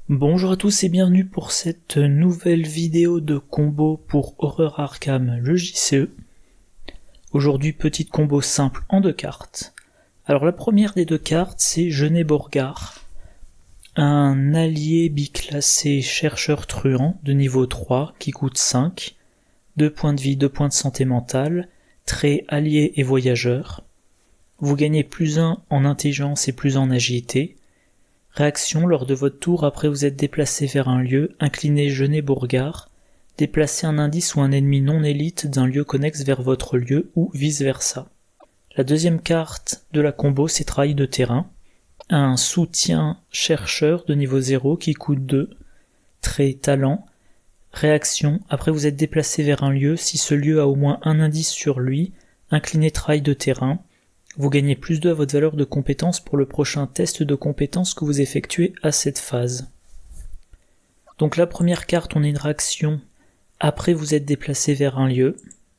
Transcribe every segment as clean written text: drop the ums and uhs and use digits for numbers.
Bonjour à tous et bienvenue pour cette nouvelle vidéo de combo pour Horror Arkham, le JCE. Aujourd'hui, petite combo simple en 2 cartes. Alors la première des 2 cartes, c'est Jeunet Borgard, un allié biclassé chercheur truand de niveau 3 qui coûte 5, 2 points de vie, 2 points de santé mentale, trait allié et voyageur. Vous gagnez +1 en intelligence et +1 en agilité. Réaction, lors de votre tour, après vous êtes déplacé vers un lieu, inclinez Jeunet Borgard, déplacez un indice ou un ennemi non élite d'un lieu connexe vers votre lieu ou vice versa. La deuxième carte de la combo, c'est Travail de terrain, un soutien chercheur de niveau 0 qui coûte 2, trait talent. Réaction, après vous êtes déplacé vers un lieu, si ce lieu a au moins un indice sur lui, inclinez Travail de terrain. Vous gagnez +2 à votre valeur de compétence pour le prochain test de compétence que vous effectuez à cette phase. Donc la première carte, on a une réaction après vous êtes déplacé vers un lieu.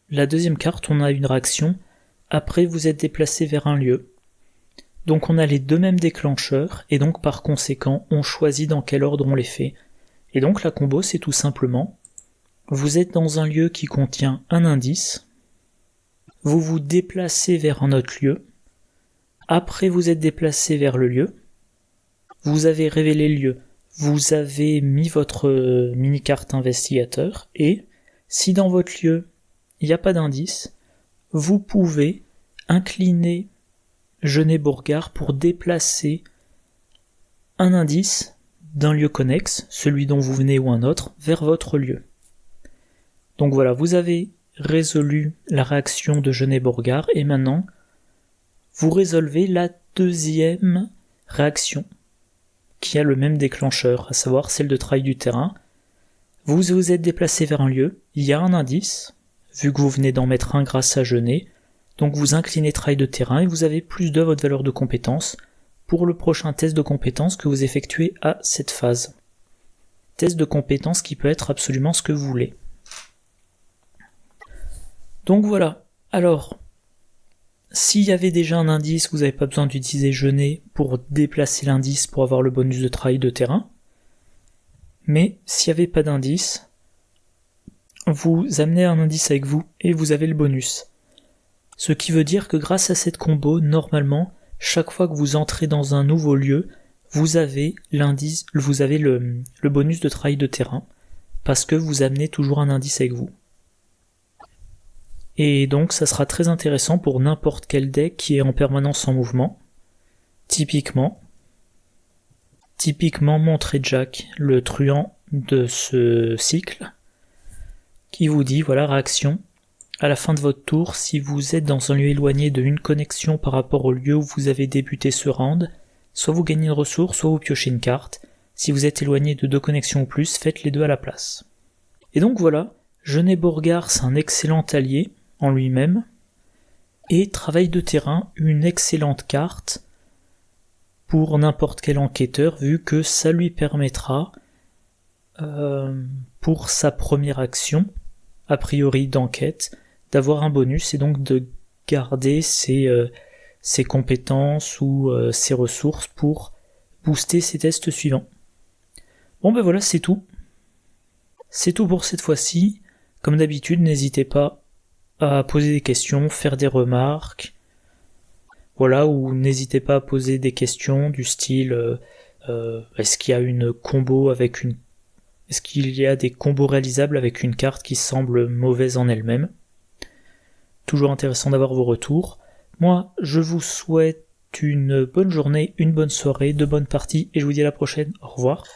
La deuxième carte, on a une réaction après vous êtes déplacé vers un lieu. Donc on a les deux mêmes déclencheurs, et donc par conséquent, on choisit dans quel ordre on les fait. Et donc la combo, c'est tout simplement, vous êtes dans un lieu qui contient un indice, vous vous déplacez vers un autre lieu, après vous êtes déplacé vers le lieu, vous avez révélé le lieu, vous avez mis votre mini-carte investigateur, et si dans votre lieu, il n'y a pas d'indice, vous pouvez incliner Jeunet Borgard pour déplacer un indice d'un lieu connexe, celui dont vous venez ou un autre, vers votre lieu. Donc voilà, vous avez résolu la réaction de Jeunet Borgard, et maintenant, vous résolvez la deuxième réaction, qui a le même déclencheur, à savoir celle de travail du terrain. Vous vous êtes déplacé vers un lieu, il y a un indice, vu que vous venez d'en mettre un grâce à Jeunet, donc vous inclinez travail de terrain et vous avez +2 à votre valeur de compétence pour le prochain test de compétence que vous effectuez à cette phase. Test de compétence qui peut être absolument ce que vous voulez. Donc voilà, alors, s'il y avait déjà un indice, vous n'avez pas besoin d'utiliser Jeunet pour déplacer l'indice pour avoir le bonus de travail de terrain. Mais s'il n'y avait pas d'indice, vous amenez un indice avec vous et vous avez le bonus. Ce qui veut dire que grâce à cette combo, normalement, chaque fois que vous entrez dans un nouveau lieu, vous avez l'indice, vous avez le bonus de travail de terrain, parce que vous amenez toujours un indice avec vous. Et donc ça sera très intéressant pour n'importe quel deck qui est en permanence en mouvement. Typiquement Montré Jack, le truand de ce cycle, qui vous dit, voilà, réaction, à la fin de votre tour, si vous êtes dans un lieu éloigné de une connexion par rapport au lieu où vous avez débuté ce round, soit vous gagnez une ressource, soit vous piochez une carte. Si vous êtes éloigné de 2 connexions ou plus, faites les deux à la place. Et donc voilà, Jeunet Borgard, c'est un excellent allié en lui-même, et travail de terrain, une excellente carte pour n'importe quel enquêteur, vu que ça lui permettra, pour sa première action, a priori d'enquête, d'avoir un bonus et donc de garder ses compétences ou ses ressources pour booster ses tests suivants. Bon ben voilà, c'est tout. C'est tout pour cette fois-ci. Comme d'habitude, n'hésitez pas à poser des questions, faire des remarques, voilà, ou n'hésitez pas à poser des questions du style est-ce qu'il y a une combo avec une... Est-ce qu'il y a des combos réalisables avec une carte qui semble mauvaise en elle-même? Toujours intéressant d'avoir vos retours. Moi, je vous souhaite une bonne journée, une bonne soirée, de bonnes parties, et je vous dis à la prochaine. Au revoir.